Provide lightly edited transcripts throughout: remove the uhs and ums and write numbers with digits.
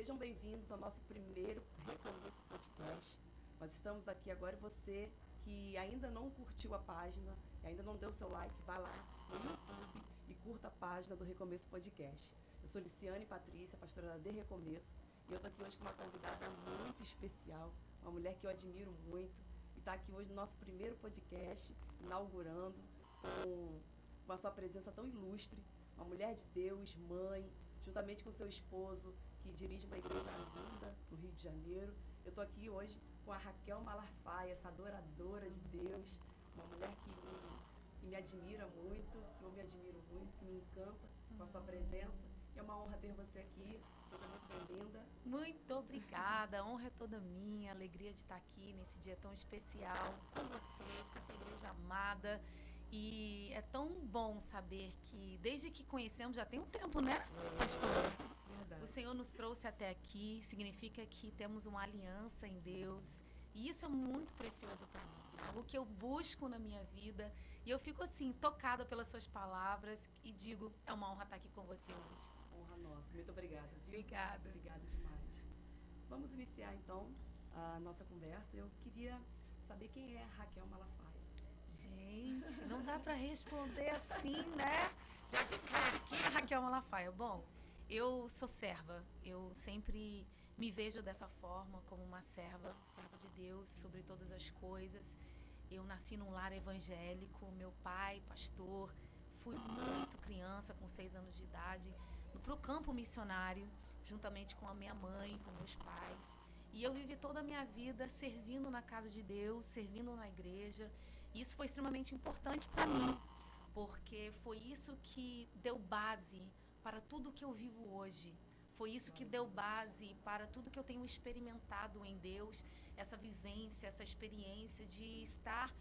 Sejam bem-vindos ao nosso primeiro Recomeço Podcast. Nós estamos aqui agora e você que ainda não curtiu a página, ainda não deu seu like, vá lá no YouTube e curta a página do Recomeço Podcast. Eu sou Liciane Patrícia, pastora da De Recomeço, e eu estou aqui hoje com uma convidada muito especial, uma mulher que eu admiro muito, e está aqui hoje no nosso primeiro podcast, inaugurando com a sua presença tão ilustre, uma mulher de Deus, mãe, juntamente com seu esposo, que dirige uma igreja linda no Rio de Janeiro. Eu estou aqui hoje com a Raquel Malafaia, essa adoradora de Deus, uma mulher que me admira muito, que eu me admiro muito, que me encanta com a sua presença. E é uma honra ter você aqui. Seja muito bem-vinda. Muito obrigada, a honra é toda minha, a alegria de estar aqui nesse dia tão especial com vocês, com essa igreja amada. E é tão bom saber que desde que conhecemos, já tem um tempo, né, pastor? Verdade. O Senhor nos trouxe até aqui, significa que temos uma aliança em Deus. E isso é muito precioso para mim, algo que eu busco na minha vida. E eu fico assim, tocada pelas suas palavras e digo, é uma honra estar aqui com você hoje. Honra nossa. Muito obrigada. Viu? Obrigada. Obrigada demais. Vamos iniciar então a nossa conversa. Eu queria saber quem é a Raquel Malafaia. Gente, não dá para responder assim, né? Já de cara, quem é a Raquel Malafaia? Bom, eu sou serva, eu sempre me vejo dessa forma, como uma serva de Deus sobre todas as coisas. Eu nasci num lar evangélico, meu pai, pastor, fui muito criança, com 6 anos de idade, para o campo missionário, juntamente com a minha mãe, com meus pais. E eu vivi toda a minha vida servindo na casa de Deus, servindo na igreja. Isso foi extremamente importante para mim, porque foi isso que deu base para tudo que eu vivo hoje. Foi isso que deu base para tudo que eu tenho experimentado em Deus, essa vivência, essa experiência de estar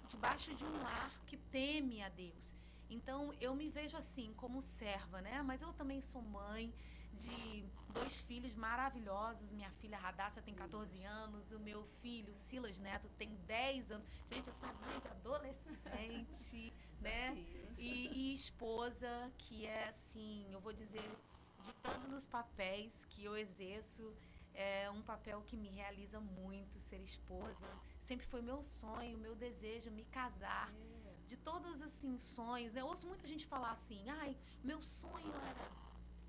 debaixo de um lar que teme a Deus. Então, eu me vejo assim, como serva, né? Mas eu também sou mãe de 2 filhos maravilhosos. Minha filha Radassa tem 14 anos, o meu filho Silas Neto tem 10 anos. Gente, eu sou mãe de adolescente, né? E esposa, que é assim, eu vou dizer, de todos os papéis que eu exerço, é um papel que me realiza muito, ser esposa. Sempre foi meu sonho, meu desejo, me casar. De todos os assim, sonhos, né? Eu ouço muita gente falar assim, ai, meu sonho era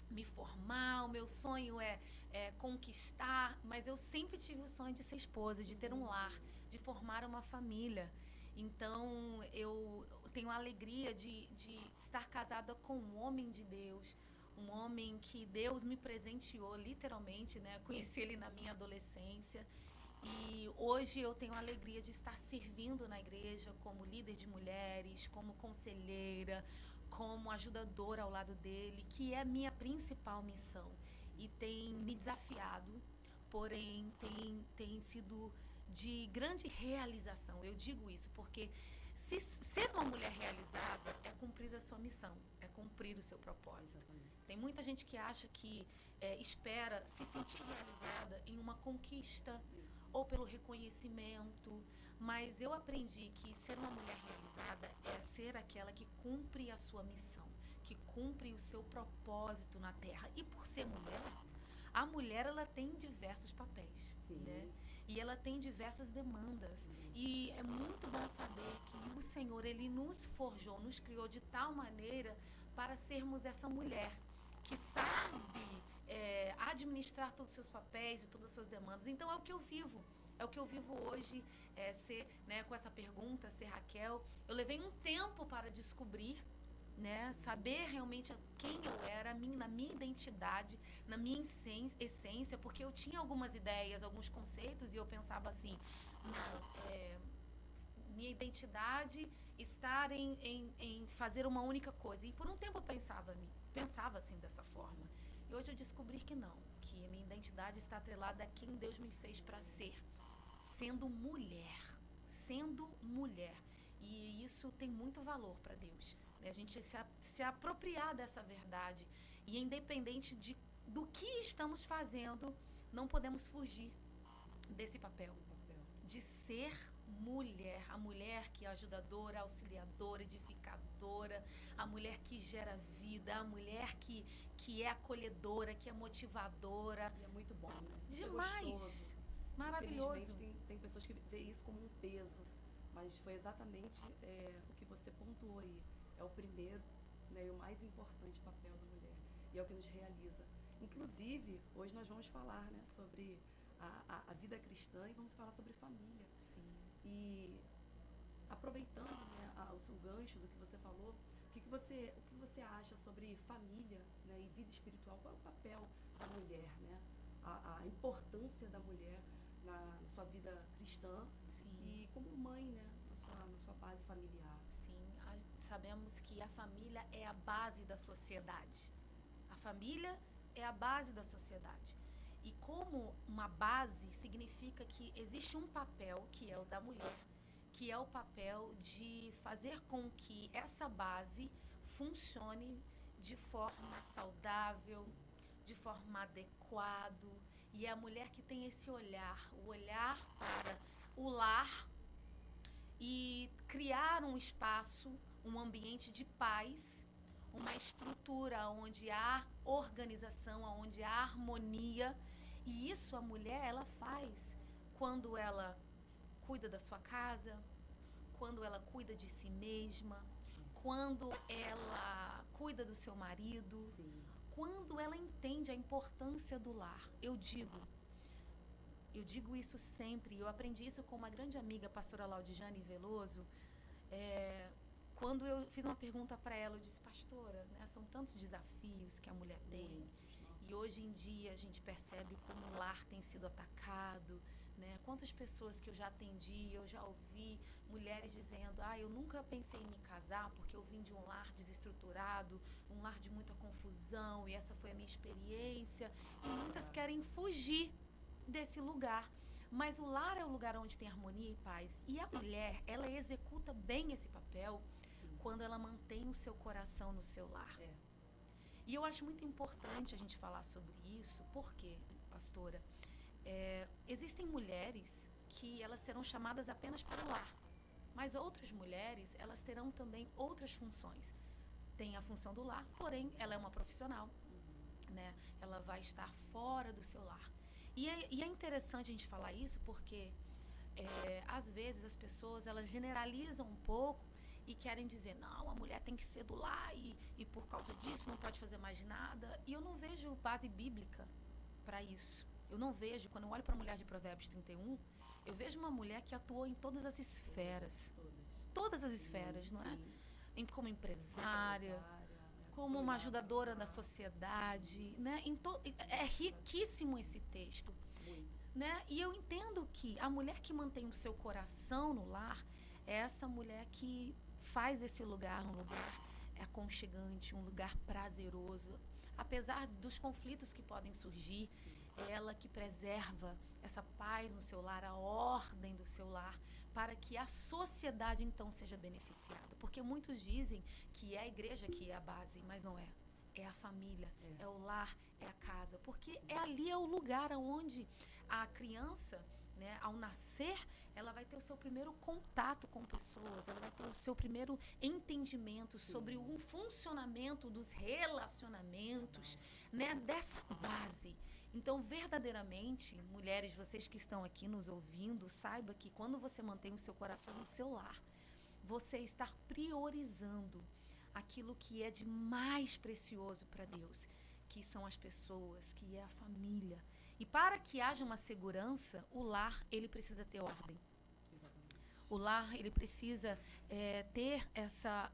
me formar, o meu sonho é conquistar, mas eu sempre tive o sonho de ser esposa, de ter um lar, de formar uma família. Então, eu tenho a alegria de estar casada com um homem de Deus, um homem que Deus me presenteou, literalmente, né? Conheci ele na minha adolescência. E hoje eu tenho a alegria de estar servindo na igreja como líder de mulheres, como conselheira, como ajudadora ao lado dele, que é a minha principal missão. E tem me desafiado, porém tem sido de grande realização. Eu digo isso porque ser uma mulher realizada é cumprir a sua missão, é cumprir o seu propósito. Tem muita gente que acha que espera se sentir realizada em uma conquista ou pelo reconhecimento, mas eu aprendi que ser uma mulher realizada é ser aquela que cumpre a sua missão, que cumpre o seu propósito na Terra. E por ser mulher, a mulher ela tem diversos papéis, né? E ela tem diversas demandas. E é muito bom saber que o Senhor, Ele nos forjou, nos criou de tal maneira para sermos essa mulher que sabe administrar todos os seus papéis e todas as suas demandas. Então é o que eu vivo. É o que eu vivo hoje, ser, né, com essa pergunta, ser Raquel. Eu levei um tempo para descobrir, né, saber realmente quem eu era, na minha identidade, na minha essência, porque eu tinha algumas ideias, alguns conceitos e eu pensava assim, minha identidade estar em fazer uma única coisa. E por um tempo eu pensava assim dessa forma. E hoje eu descobri que não, que a minha identidade está atrelada a quem Deus me fez para ser, sendo mulher. E isso tem muito valor para Deus, né? A gente se apropriar dessa verdade. E independente do que estamos fazendo, não podemos fugir desse papel de ser mulher, a mulher que é ajudadora, auxiliadora, edificadora, a mulher que gera vida, a mulher que é acolhedora, que é motivadora. E é muito bom, né? Isso é Demais! gostoso. Maravilhoso. Infelizmente, tem pessoas que vê isso como um peso, mas foi exatamente o que você pontuou aí. É o primeiro, né, e o mais importante papel da mulher. E é o que nos realiza. Inclusive, hoje nós vamos falar, né, sobre a vida cristã e vamos falar sobre família. Sim. E aproveitando, né, o seu gancho do que você falou, o que você acha sobre família, né, e vida espiritual? Qual é o papel da mulher, né? A importância da mulher na sua vida cristã. Sim. E como mãe, né, na sua base familiar. Sim, sabemos que a família é a base da sociedade. A família é a base da sociedade. E como uma base, significa que existe um papel, que é o da mulher, que é o papel de fazer com que essa base funcione de forma saudável, de forma adequada. E é a mulher que tem esse olhar, o olhar para o lar e criar um espaço, um ambiente de paz, uma estrutura onde há organização, onde há harmonia. E isso a mulher, ela faz quando ela cuida da sua casa, quando ela cuida de si mesma, quando ela cuida do seu marido, sim, quando ela entende a importância do lar. Eu digo isso sempre, eu aprendi isso com uma grande amiga, a pastora Laudijane Veloso. Quando eu fiz uma pergunta para ela, eu disse: pastora, né, são tantos desafios que a mulher tem, e hoje em dia a gente percebe como o lar tem sido atacado, né? Quantas pessoas que eu já atendi, eu já ouvi mulheres dizendo: eu nunca pensei em me casar porque eu vim de um lar desestruturado, um lar de muita confusão, e essa foi a minha experiência, e muitas querem fugir desse lugar. Mas o lar é o lugar onde tem harmonia e paz, e a mulher, ela executa bem esse papel, sim, quando ela mantém o seu coração no seu lar. E eu acho muito importante a gente falar sobre isso, porque, pastora, existem mulheres que elas serão chamadas apenas para o lar, mas outras mulheres, elas terão também outras funções. Tem a função do lar, porém ela é uma profissional, né? Ela vai estar fora do seu lar. E é interessante a gente falar isso porque às vezes as pessoas, elas generalizam um pouco e querem dizer: não, a mulher tem que ser do lar e por causa disso não pode fazer mais nada. E eu não vejo base bíblica para isso. Eu não vejo, quando eu olho para a mulher de Provérbios 31, eu vejo uma mulher que atuou em todas as esferas. Todas as esferas, não é? Como empresária, como uma ajudadora da sociedade, né? É riquíssimo esse texto, né? E eu entendo que a mulher que mantém o seu coração no lar é essa mulher que faz esse lugar um lugar aconchegante, um lugar prazeroso. Apesar dos conflitos que podem surgir, é ela que preserva essa paz no seu lar, a ordem do seu lar, para que a sociedade então seja beneficiada. Porque muitos dizem que é a igreja que é a base, mas não é. É a família, é o lar, é a casa. Porque ali é o lugar onde a criança, né, ao nascer, ela vai ter o seu primeiro contato com pessoas, ela vai ter o seu primeiro entendimento sobre o funcionamento dos relacionamentos, né, dessa base. Então, verdadeiramente, mulheres, vocês que estão aqui nos ouvindo, saiba que quando você mantém o seu coração no seu lar, você está priorizando aquilo que é de mais precioso para Deus, que são as pessoas, que é a família. E para que haja uma segurança, o lar, ele precisa ter ordem. O lar, ele precisa ter essa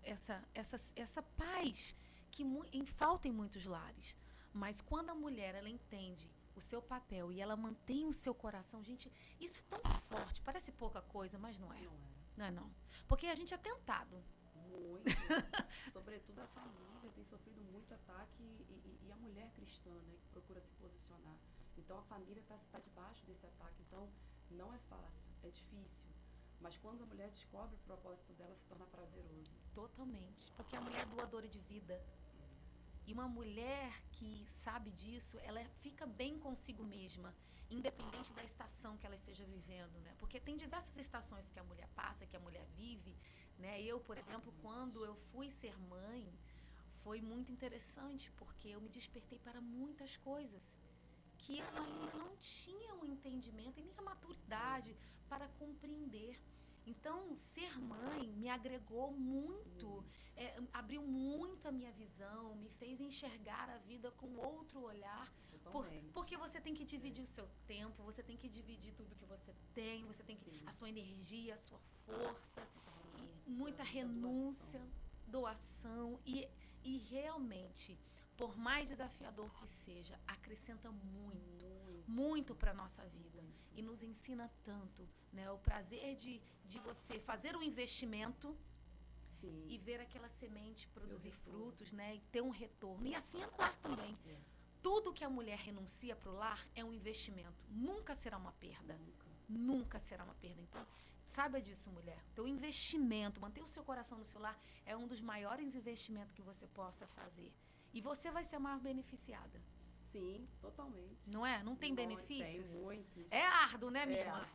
paz que falta em muitos lares. Mas quando a mulher, ela entende o seu papel e ela mantém o seu coração, gente, isso é tão forte, parece pouca coisa, mas não é. Não é não. Porque a gente é tentado. Muito. Sobretudo a família tem sofrido muito ataque e a mulher cristã, né, que procura se posicionar. Então a família está debaixo desse ataque. Então não é fácil, é difícil. Mas quando a mulher descobre o propósito dela, se torna prazeroso. Totalmente. Porque a mulher é doadora de vida. E uma mulher que sabe disso, ela fica bem consigo mesma, independente da estação que ela esteja vivendo, né? Porque tem diversas estações que a mulher passa, que a mulher vive, né? Eu, por exemplo, quando eu fui ser mãe, foi muito interessante, porque eu me despertei para muitas coisas que eu ainda não tinha o entendimento e nem a maturidade para compreender. Então, ser mãe me agregou muito, abriu muito a minha visão, me fez enxergar a vida com outro olhar, porque você tem que dividir o seu tempo, você tem que dividir tudo que você tem, você tem que, a sua energia, a sua força, muita renúncia, doação e realmente, por mais desafiador que seja, acrescenta muito para a nossa vida e nos ensina tanto, né? O prazer de você fazer um investimento e ver aquela semente produzir frutos, né? E ter um retorno. E assim é no lar também. Tudo que a mulher renuncia para o lar é um investimento. Nunca será uma perda. Nunca será uma perda. Então, saiba disso, mulher. Teu investimento, manter o seu coração no seu lar é um dos maiores investimentos que você possa fazer. E você vai ser a mais beneficiada. Sim, totalmente. Não é? Não tem benefícios? Tem muitos. É árduo, né, minha irmã?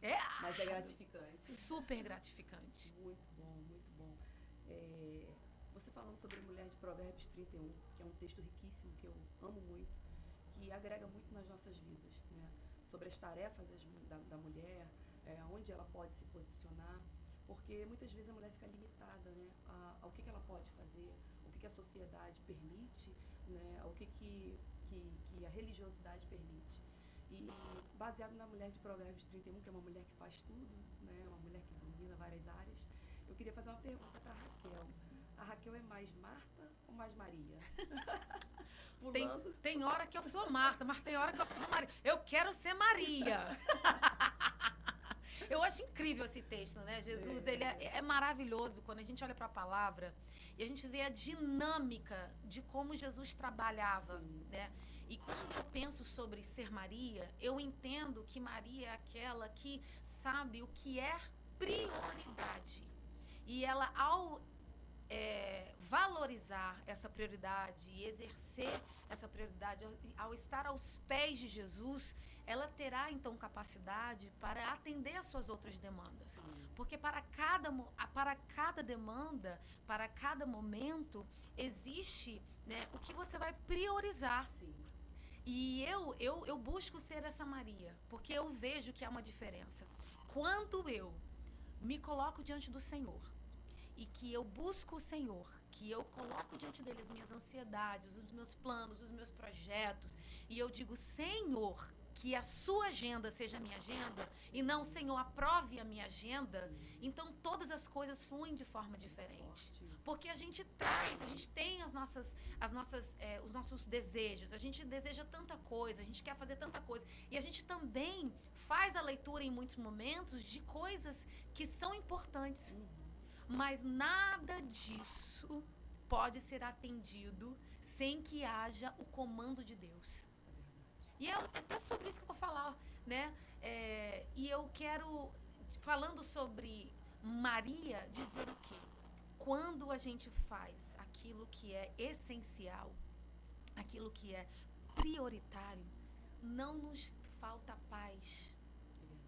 É árduo. Mas é gratificante. Super gratificante. Muito bom, muito bom. Você falando sobre Mulher de Provérbios 31, que é um texto riquíssimo, que eu amo muito, que agrega muito nas nossas vidas, né? Sobre as tarefas da mulher, onde ela pode se posicionar, porque muitas vezes a mulher fica limitada, né, ao que ela pode fazer, o que a sociedade permite, né, ao que a religiosidade permite. E baseado na Mulher de Provérbios 31, que é uma mulher que faz tudo, né, uma mulher que domina várias áreas, eu queria fazer uma pergunta para a Raquel. A Raquel é mais Marta ou mais Maria? Tem hora que eu sou Marta, mas tem hora que eu sou Maria. Eu quero ser Maria. Eu acho incrível esse texto, né? Jesus, ele é maravilhoso quando a gente olha para a palavra e a gente vê a dinâmica de como Jesus trabalhava, né? E quando eu penso sobre ser Maria, eu entendo que Maria é aquela que sabe o que é prioridade. E ela, ao valorizar essa prioridade e exercer essa prioridade, ao estar aos pés de Jesus, ela terá então capacidade para atender as suas outras demandas. Porque para cada demanda, para cada momento, existe, né, o que você vai priorizar. E eu busco ser essa Maria, porque eu vejo que há uma diferença. Quando eu me coloco diante do Senhor e que eu busco o Senhor, que eu coloco diante dele as minhas ansiedades, os meus planos, os meus projetos, e eu digo, Senhor, que a sua agenda seja a minha agenda, e não, Senhor, aprove a minha agenda, então todas as coisas fluem de forma diferente. Porque a gente tem os nossos desejos, a gente deseja tanta coisa, a gente quer fazer tanta coisa, e a gente também faz a leitura em muitos momentos de coisas que são importantes. Mas nada disso pode ser atendido sem que haja o comando de Deus. E é sobre isso que eu vou falar, né? E eu quero, falando sobre Maria, dizer o quê? Quando a gente faz aquilo que é essencial, aquilo que é prioritário, não nos falta paz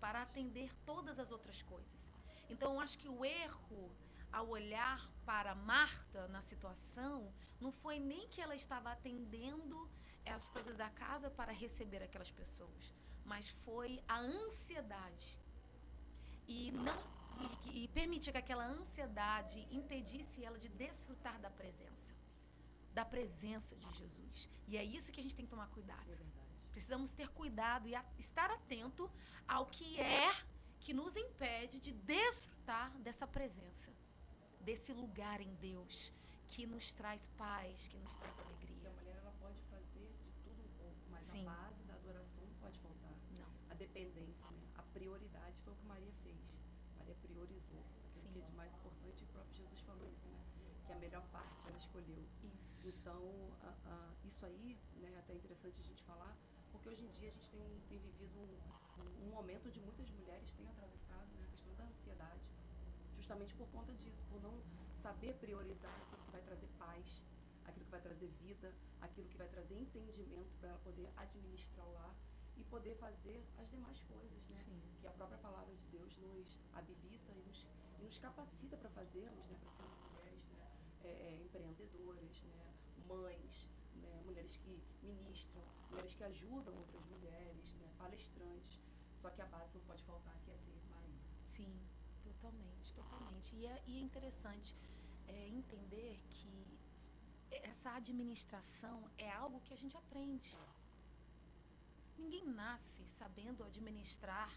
para atender todas as outras coisas. Então, eu acho que o erro, ao olhar para Marta na situação, não foi nem que ela estava atendendo as coisas da casa para receber aquelas pessoas, mas foi a ansiedade. E permitir que aquela ansiedade impedisse ela de desfrutar da presença de Jesus. E é isso que a gente tem que tomar cuidado. Precisamos ter cuidado e estar atento ao que nos impede de desfrutar dessa presença, desse lugar em Deus, que nos traz paz, que nos traz alegria. A mulher, ela pode fazer de tudo um pouco, mas Sim. a base da adoração não pode faltar. Não. A dependência, né? A prioridade foi o que Maria fez. Maria priorizou aquilo que é de mais importante, e o próprio Jesus falou isso, né? Que a melhor parte ela escolheu. Isso. Então, isso aí, né, é até interessante a gente falar, porque hoje em dia a gente tem vivido um momento onde muitas mulheres têm atravessado, né, a questão da ansiedade, justamente por conta disso, por não saber priorizar aquilo que vai trazer paz, aquilo que vai trazer vida, aquilo que vai trazer entendimento para ela poder administrar o lar e poder fazer as demais coisas, né? Sim. Que a própria palavra de Deus nos habilita e nos capacita para fazermos, né? Para sermos mulheres, né? Empreendedoras, né? Mães, né? Mulheres que ministram, mulheres que ajudam outras mulheres, né? Palestrantes. Só que a base não pode faltar, que é ser marido. Sim, totalmente, totalmente. E é interessante entender que essa administração é algo que a gente aprende. Ninguém nasce sabendo administrar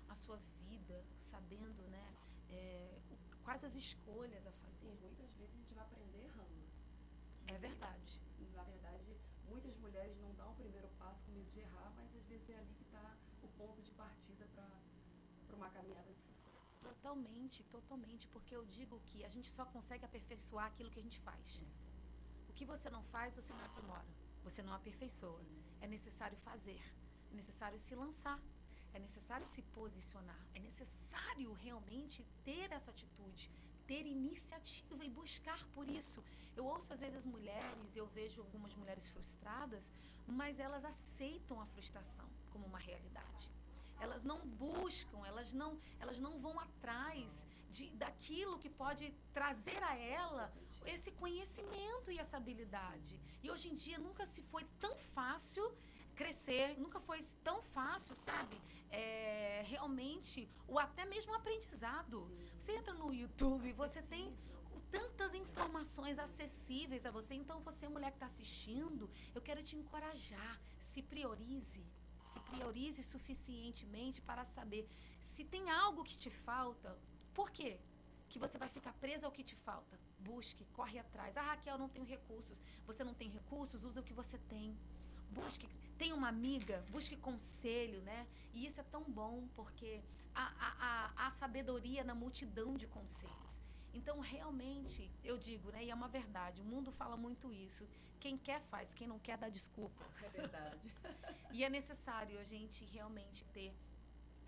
a sua vida, sabendo, né, quais as escolhas a fazer. E muitas vezes a gente vai aprender errando. É verdade. Na verdade, muitas mulheres não dão o primeiro passo com medo de errar, mas às vezes é ali que está o ponto de partida para uma caminhada de sucesso. Totalmente, totalmente, porque eu digo que a gente só consegue aperfeiçoar aquilo que a gente faz. O que você não faz, você não aprimora, você não aperfeiçoa. Sim. É necessário fazer, é necessário se lançar, é necessário se posicionar, é necessário realmente ter essa atitude, ter iniciativa e buscar por isso. Eu ouço às vezes as mulheres, eu vejo algumas mulheres frustradas, mas elas aceitam a frustração como uma realidade. Elas não buscam, elas não vão atrás daquilo que pode trazer a ela esse conhecimento e essa habilidade. E hoje em dia nunca se foi tão fácil crescer, nunca foi tão fácil, sabe? Realmente, ou até mesmo o aprendizado. Sim. Você entra no YouTube, você Acessível. tem tantas informações acessíveis a você. Então, você, mulher que está assistindo, eu quero te encorajar. Se priorize suficientemente para saber se tem algo que te falta. Por quê? Que você vai ficar presa ao que te falta. Busque, corre atrás. Ah, Raquel, não tenho recursos. Você não tem recursos? Usa o que você tem. Busque, tem uma amiga, busque conselho, né? E isso é tão bom, porque há sabedoria na multidão de conselhos. Então, realmente, eu digo, né? E é uma verdade, o mundo fala muito isso. Quem quer faz, quem não quer dá desculpa. É verdade. E é necessário a gente realmente ter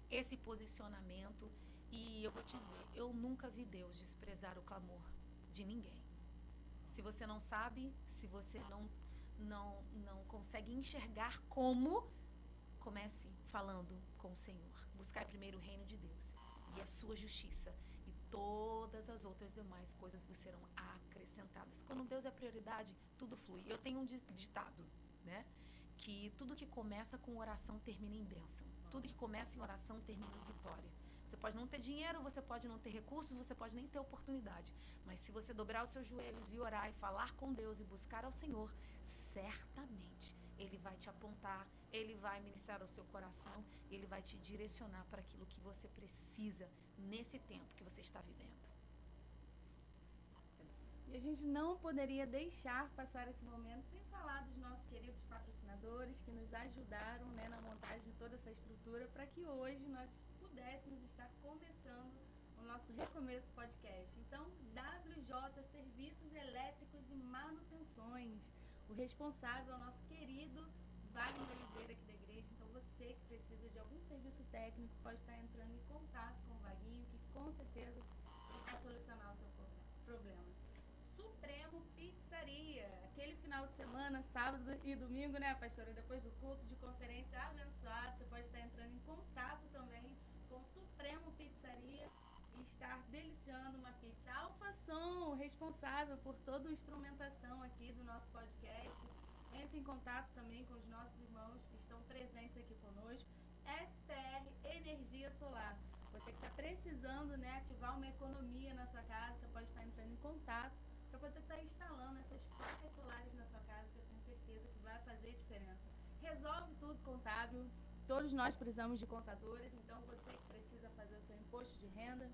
esse posicionamento. E eu vou te dizer, eu nunca vi Deus desprezar o clamor de ninguém. Se você não sabe, se você não consegue enxergar como, comece falando com o Senhor. Buscar primeiro o reino de Deus e a sua justiça. E todas as outras demais coisas vos serão acrescentadas. Quando Deus é prioridade, tudo flui. Eu tenho um ditado, né? Que tudo que começa com oração termina em bênção. Tudo que começa em oração termina em vitória. Você pode não ter dinheiro, você pode não ter recursos, você pode nem ter oportunidade. Mas se você dobrar os seus joelhos e orar e falar com Deus e buscar ao Senhor, certamente Ele vai te apontar, Ele vai ministrar ao seu coração, Ele vai te direcionar para aquilo que você precisa nesse tempo que você está vivendo. E a gente não poderia deixar passar esse momento sem falar dos nossos queridos patrocinadores que nos ajudaram, né, na montagem de toda essa estrutura para que hoje nós pudéssemos estar começando o nosso Recomeço Podcast. Então, WJ Serviços Elétricos e Manutenções. O responsável é o nosso querido Wagner Oliveira aqui da igreja. Então, você que precisa de algum serviço técnico pode estar entrando em contato com o Vaguinho, que com certeza vai solucionar o seu problema. Supremo Pizzaria. Aquele final de semana, sábado e domingo, né, pastora? Depois do culto de conferência abençoado, você pode estar entrando em contato também com Supremo Pizzaria e estar deliciando uma pizza. Alfasom, responsável por toda a instrumentação aqui do nosso podcast. Entre em contato também com os nossos irmãos que estão presentes aqui conosco. SPR Energia Solar. Você que está precisando, né, ativar uma economia na sua casa, você pode estar entrando em contato para poder estar instalando essas placas solares na sua casa, que eu tenho certeza que vai fazer diferença. Resolve tudo contábil. Todos nós precisamos de contadores, então você que precisa fazer o seu imposto de renda,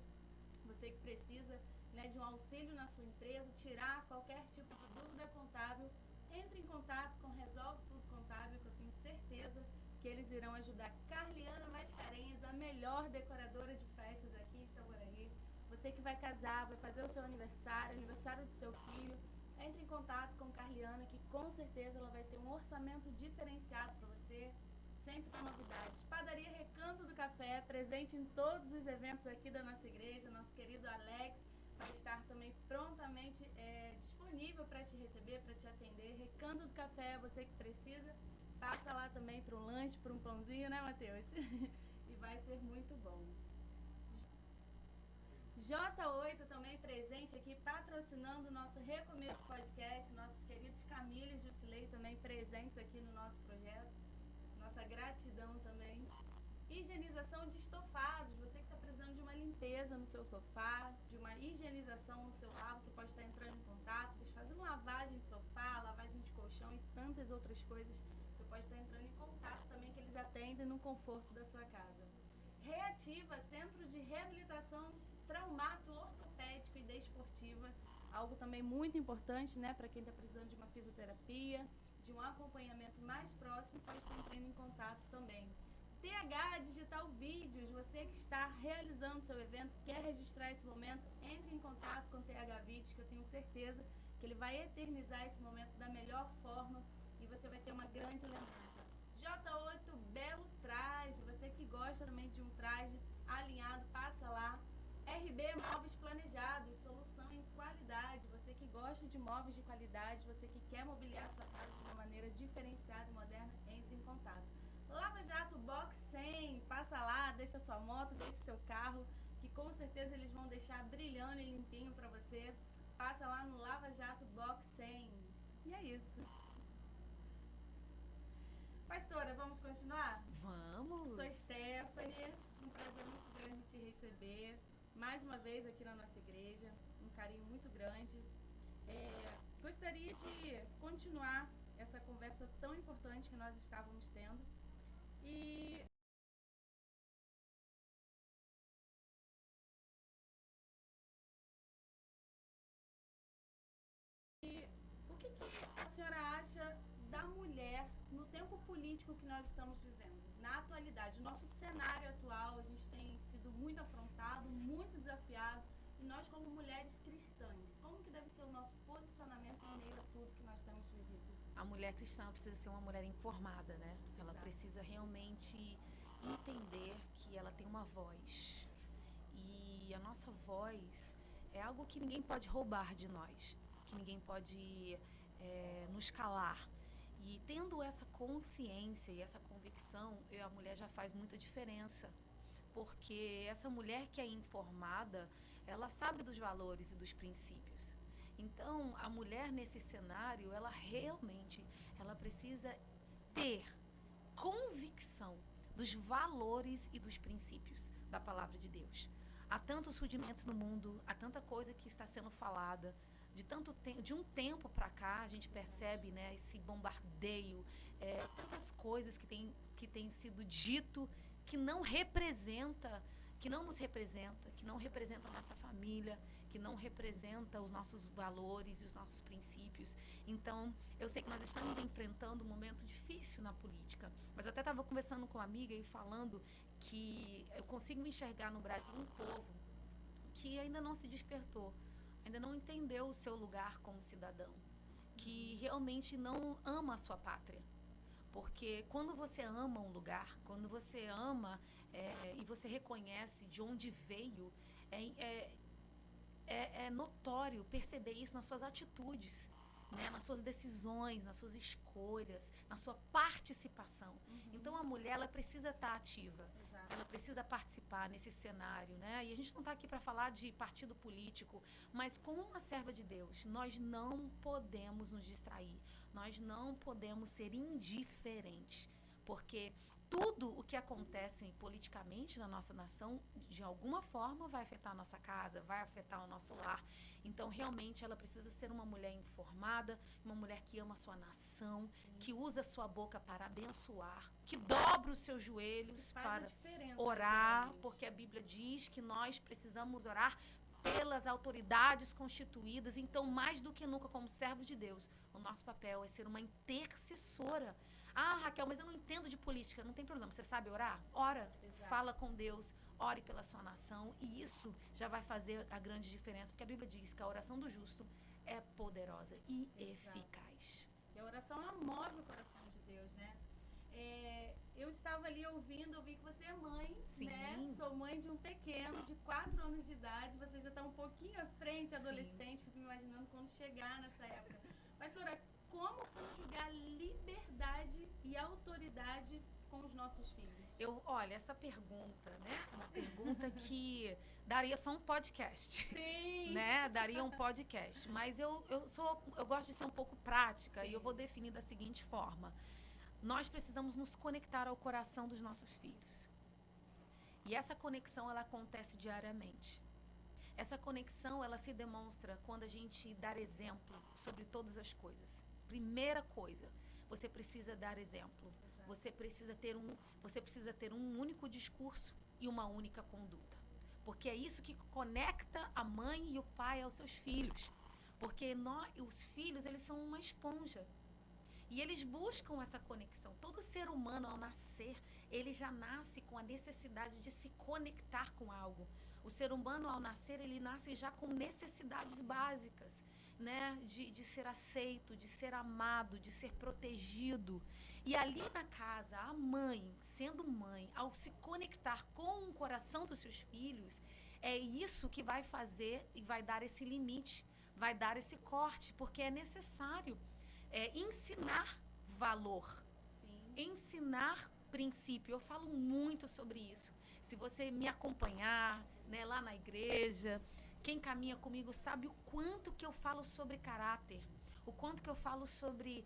você que precisa, né, de um auxílio na sua empresa, tirar qualquer tipo de dúvida contábil, entre em contato com Resolve Tudo Contábil, que eu tenho certeza que eles irão ajudar. Carliana Mascarenhas, a melhor decoradora de festas aqui em Itaboraí. Você que vai casar, vai fazer o seu aniversário, aniversário do seu filho, entre em contato com Carliana, que com certeza ela vai ter um orçamento diferenciado para você, sempre com novidades. Padaria Recanto do Café, presente em todos os eventos aqui da nossa igreja, nosso querido Alex vai estar também prontamente disponível para te receber, para te atender. Recanto do Café, você que precisa, passa lá também para um lanche, para um pãozinho, né, Matheus? E vai ser muito bom. J8 também presente aqui, patrocinando o nosso Recomeço Podcast, nossos queridos Camila e Jusilei também presentes aqui no nosso projeto. Nossa gratidão também. Higienização de estofados, você que está precisando de uma limpeza no seu sofá, de uma higienização no seu lar, você pode estar entrando em contato, eles fazem lavagem de sofá, lavagem de colchão e tantas outras coisas. Você pode estar entrando em contato também, que eles atendem no conforto da sua casa. Reativa, Centro de Reabilitação Traumato Ortopédico e Desportiva, algo também muito importante, né, para quem está precisando de uma fisioterapia, de um acompanhamento mais próximo, pode estar entrando em contato também. TH Digital Vídeos, você que está realizando seu evento, quer registrar esse momento, entre em contato com o TH Vídeos, que eu tenho certeza que ele vai eternizar esse momento da melhor forma e você vai ter uma grande lembrança. J8 Belo Traje, você que gosta também de um traje alinhado, passa lá. RB Móveis Planejados, solução em qualidade, você que gosta de móveis de qualidade, você que quer mobiliar sua casa de uma maneira diferenciada e moderna, entre em contato. Lava Jato Box 100, passa lá, deixa sua moto, deixa seu carro, que com certeza eles vão deixar brilhando e limpinho para você. Passa lá no Lava Jato Box 100. E é isso. Pastora, vamos continuar? Vamos! Sou Stephanie, um prazer muito grande te receber mais uma vez aqui na nossa igreja, um carinho muito grande. Gostaria de continuar essa conversa tão importante que nós estávamos tendo. E o que a senhora acha da mulher no tempo político que nós estamos vivendo? Na atualidade, o nosso cenário atual, a gente tem sido muito afrontado, muito desafiado, e nós como mulheres cristãs, como que deve ser o nosso posicionamento em meio a tudo que nós temos vivido? A mulher cristã precisa ser uma mulher informada, né? Ela Exato. precisa realmente entender que ela tem uma voz. E a nossa voz é algo que ninguém pode roubar de nós, que ninguém pode nos calar. E tendo essa consciência e essa convicção, a mulher já faz muita diferença. Porque essa mulher que é informada, ela sabe dos valores e dos princípios. Então, a mulher nesse cenário, ela realmente, ela precisa ter convicção dos valores e dos princípios da palavra de Deus. Há tantos rudimentos no mundo, há tanta coisa que está sendo falada. De um tempo para cá, a gente percebe, né, esse bombardeio, tantas coisas que tem sido dito que não representa, que não nos representa, que não representa a nossa família, que não representa os nossos valores e os nossos princípios. Então, eu sei que nós estamos enfrentando um momento difícil na política, mas eu até estava conversando com uma amiga e falando que eu consigo enxergar no Brasil um povo que ainda não se despertou, ainda não entendeu o seu lugar como cidadão, que realmente não ama a sua pátria. Porque quando você ama um lugar, quando você ama e você reconhece de onde veio, é notório perceber isso nas suas atitudes, né? Nas suas decisões, nas suas escolhas, na sua participação. Então, a mulher, ela precisa estar ativa. Exato. Ela precisa participar nesse cenário, né? E a gente não está aqui para falar de partido político, mas como uma serva de Deus, nós não podemos nos distrair. Nós não podemos ser indiferentes, porque tudo o que acontece politicamente na nossa nação, de alguma forma, vai afetar a nossa casa, vai afetar o nosso lar. Então, realmente, ela precisa ser uma mulher informada, uma mulher que ama a sua nação, Sim. que usa a sua boca para abençoar, que dobra os seus joelhos para orar, porque a Bíblia diz que nós precisamos orar pelas autoridades constituídas. Então, mais do que nunca, como servos de Deus, o nosso papel é ser uma intercessora. Ah, Raquel, mas eu não entendo de política. Não tem problema, você sabe orar? Ora, Exato. Fala com Deus, ore pela sua nação, e isso já vai fazer a grande diferença, porque a Bíblia diz que a oração do justo é poderosa e Exato. eficaz. E a oração, ela move o coração de Deus, né? Eu estava ali ouvindo, eu vi que você é mãe, Sim. né? Sou mãe de um pequeno, de 4 anos de idade. Você já está um pouquinho à frente, adolescente. Fico me imaginando quando chegar nessa época. Pastora, como conjugar liberdade e autoridade com os nossos filhos? Olha, essa pergunta, né? É uma pergunta que daria só um podcast. Sim. Né? Daria um podcast. Mas eu gosto de ser um pouco prática. Sim. E eu vou definir da seguinte forma. Nós precisamos nos conectar ao coração dos nossos filhos. E essa conexão, ela acontece diariamente. Essa conexão, ela se demonstra quando a gente dá exemplo sobre todas as coisas. Primeira coisa, você precisa dar exemplo. Você precisa ter um único discurso e uma única conduta. Porque é isso que conecta a mãe e o pai aos seus filhos. Porque os filhos, eles são uma esponja. E eles buscam essa conexão. Todo ser humano, ao nascer, ele já nasce com a necessidade de se conectar com algo. O ser humano, ao nascer, ele nasce já com necessidades básicas, né? De ser aceito, de ser amado, de ser protegido. E ali na casa, a mãe, sendo mãe, ao se conectar com o coração dos seus filhos, é isso que vai fazer e vai dar esse limite, vai dar esse corte, porque é necessário ensinar valor, Sim. ensinar princípio. Eu falo muito sobre isso. Se você me acompanhar, né, lá na igreja, quem caminha comigo sabe o quanto que eu falo sobre caráter, o quanto que eu falo sobre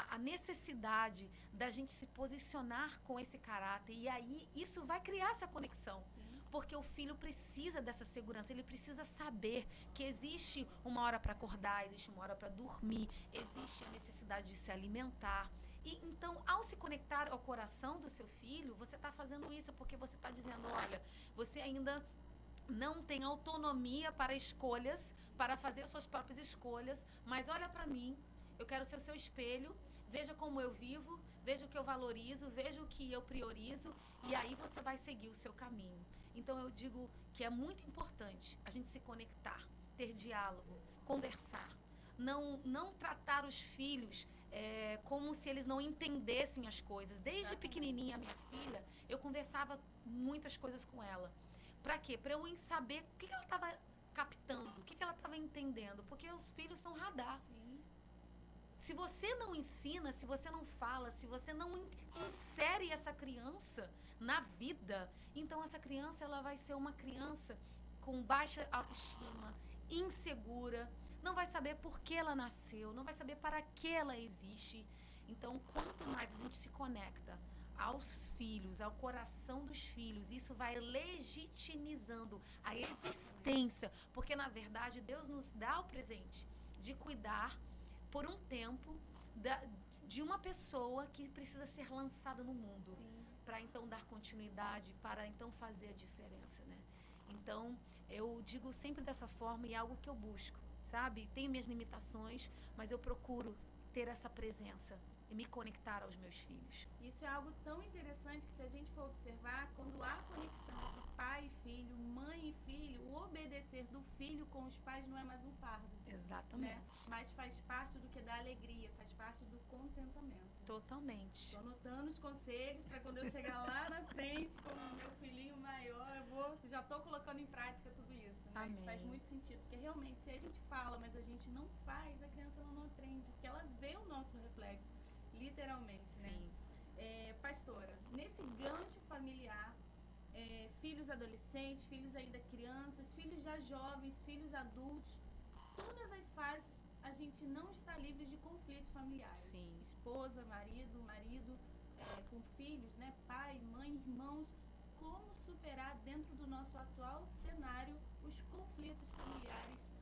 a necessidade da gente se posicionar com esse caráter. E aí isso vai criar essa conexão. Sim. Porque o filho precisa dessa segurança, ele precisa saber que existe uma hora para acordar, existe uma hora para dormir, existe a necessidade de se alimentar. E então, ao se conectar ao coração do seu filho, você está fazendo isso porque você está dizendo, olha, você ainda não tem autonomia para escolhas, para fazer as suas próprias escolhas, mas olha para mim, eu quero ser o seu espelho, veja como eu vivo, veja o que eu valorizo, veja o que eu priorizo, e aí você vai seguir o seu caminho. Então eu digo que é muito importante a gente se conectar, ter diálogo, conversar, não tratar os filhos como se eles não entendessem as coisas. Desde pequenininha, minha filha, eu conversava muitas coisas com ela. Para quê? Para eu saber o que ela estava captando, o que ela estava entendendo, porque os filhos são radar. Sim. Se você não ensina, se você não fala, se você não insere essa criança na vida, então essa criança ela vai ser uma criança com baixa autoestima, insegura, não vai saber por que ela nasceu, não vai saber para que ela existe. Então, quanto mais a gente se conecta aos filhos, ao coração dos filhos, isso vai legitimizando a existência, porque na verdade Deus nos dá o presente de cuidar por um tempo de uma pessoa que precisa ser lançada no mundo, para então dar continuidade, para então fazer a diferença, né? Então, eu digo sempre dessa forma e é algo que eu busco, sabe? Tenho minhas limitações, mas eu procuro ter essa presença e me conectar aos meus filhos. Isso é algo tão interessante que, se a gente for observar, quando há conexão entre pai e filho, mãe e filho, o obedecer do filho com os pais não é mais um fardo. Exatamente. Né? Mas faz parte do que dá alegria, faz parte do contentamento. Totalmente. Estou anotando os conselhos para quando eu chegar lá na frente com o meu filhinho maior, já estou colocando em prática tudo isso. Né? Isso faz muito sentido, porque realmente se a gente fala, mas a gente não faz, a criança não aprende, porque ela vê o nosso reflexo, literalmente, né? Sim. Pastora, nesse gancho familiar, filhos adolescentes, filhos ainda crianças, filhos já jovens, filhos adultos, todas as fases a gente não está livre de conflitos familiares. Sim. Esposa, marido, com filhos, né? Pai, mãe, irmãos. Como superar dentro do nosso atual cenário os conflitos familiares,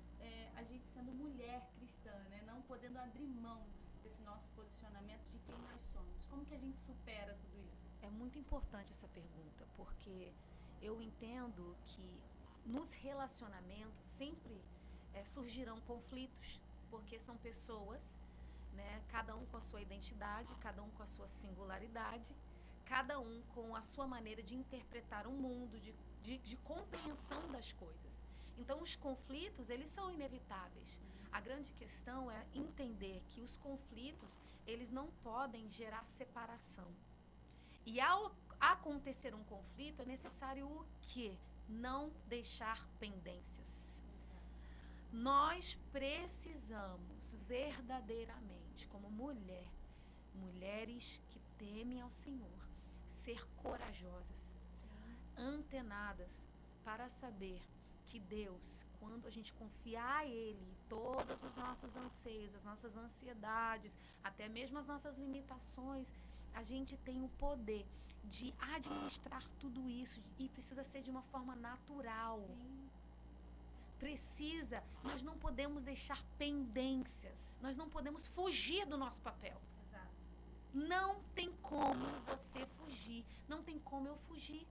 a gente sendo mulher cristã, né? Não podendo abrir mão desse nosso posicionamento de quem nós somos. Como que a gente supera tudo isso? É muito importante essa pergunta, porque eu entendo que nos relacionamentos sempre surgirão conflitos, porque são pessoas, né, cada um com a sua identidade, cada um com a sua singularidade, cada um com a sua maneira de interpretar o mundo, de compreensão das coisas. Então, os conflitos, eles são inevitáveis. A grande questão é entender que os conflitos, eles não podem gerar separação. E ao acontecer um conflito, é necessário o quê? Não deixar pendências. Nós precisamos verdadeiramente, como mulheres que temem ao Senhor, ser corajosas, antenadas, para saber que Deus, quando a gente confiar a Ele todos os nossos anseios, as nossas ansiedades, até mesmo as nossas limitações, a gente tem o poder de administrar tudo isso e precisa ser de uma forma natural. Sim. Nós não podemos deixar pendências, nós não podemos fugir do nosso papel. Exato. Não tem como você fugir, não tem como eu fugir.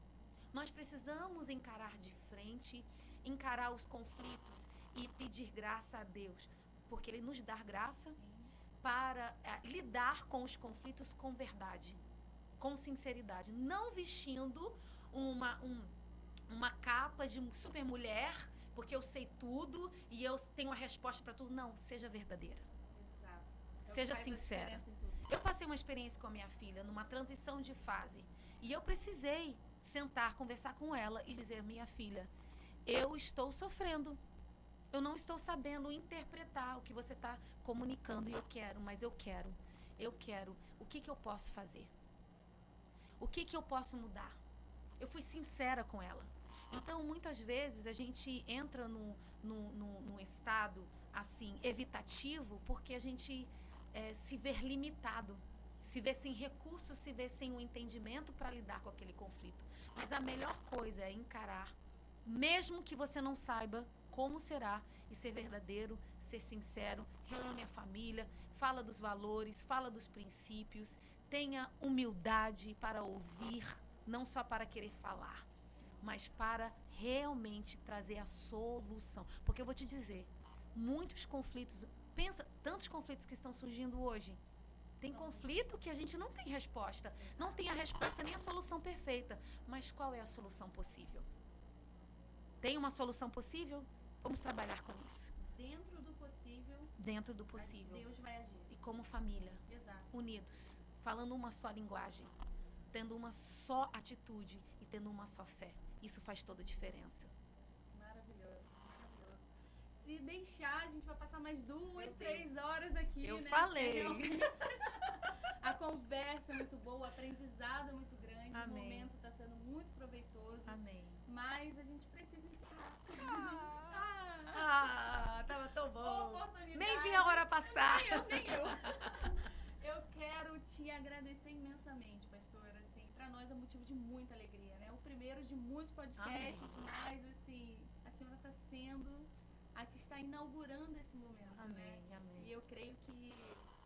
Nós precisamos encarar de frente, encarar os conflitos e pedir graça a Deus, porque Ele nos dá graça para lidar com os conflitos com verdade, com sinceridade, não vestindo uma capa de super mulher, porque eu sei tudo e eu tenho a resposta para tudo. Não, seja verdadeira. Exato. Seja sincera. Eu passei uma experiência com a minha filha numa transição de fase e eu precisei sentar, conversar com ela e dizer: minha filha, eu estou sofrendo, eu não estou sabendo interpretar o que você está comunicando e eu quero, o que eu posso fazer? O que eu posso mudar? Eu fui sincera com ela. Então, muitas vezes, a gente entra num estado, assim, evitativo, porque a gente se vê limitado, se vê sem recursos, se vê sem um entendimento para lidar com aquele conflito. Mas a melhor coisa é encarar, mesmo que você não saiba como será, e ser verdadeiro, ser sincero, reúne a família, fala dos valores, fala dos princípios, tenha humildade para ouvir, não só para querer falar, mas para realmente trazer a solução. Porque eu vou te dizer, muitos conflitos, pensa, tantos conflitos que estão surgindo hoje. Tem conflito que a gente não tem resposta, não tem a resposta nem a solução perfeita. Mas qual é a solução possível? Tem uma solução possível? Vamos trabalhar com isso. Dentro do possível. Dentro do possível. Deus vai agir. E como família, Exato. unidos, falando uma só linguagem, tendo uma só atitude e tendo uma só fé. Isso faz toda a diferença. Maravilhoso, maravilhoso. Se deixar, a gente vai passar mais 2, Meu 3 Deus. horas aqui, Eu né? falei. Realmente, a conversa é muito boa, o aprendizado é muito grande, Amém. o momento está sendo muito proveitoso. Amém. Mas a gente precisa encerrar. Tava tão bom. Oportunidade. Nem vi a hora passar. Nem eu. Eu quero te agradecer imensamente, pastora. Assim, para nós é motivo de muita alegria, né? O primeiro de muitos podcasts, mas assim, a senhora está sendo a que está inaugurando esse momento, Amém, né? amém. E eu creio que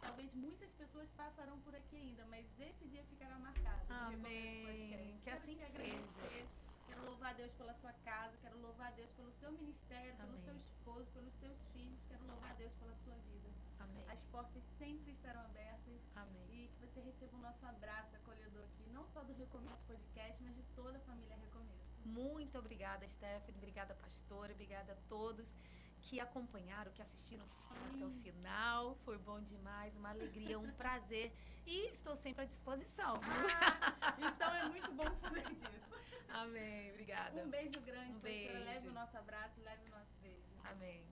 talvez muitas pessoas passarão por aqui ainda, mas esse dia ficará marcado. no Amém. Recomeço Podcast. Que Quero assim te seja. agradecer. Quero louvar a Deus pela sua casa, quero louvar a Deus pelo seu ministério, pelo Amém. seu esposo, pelos seus filhos, quero louvar a Deus pela sua vida. Amém. As portas sempre estarão abertas Amém. e que você receba o nosso abraço acolhedor aqui, não só do Recomeço Podcast, mas de toda a família Recomeço. Muito obrigada, Stephanie. Obrigada, pastora. Obrigada a todos que acompanharam, que assistiram, que foram até o final. Foi bom demais, uma alegria, um prazer. E estou sempre à disposição. Então é muito bom saber disso. Amém. Obrigada. Um beijo grande, Um pastora. beijo. Leve o nosso abraço, leve o nosso beijo. Amém.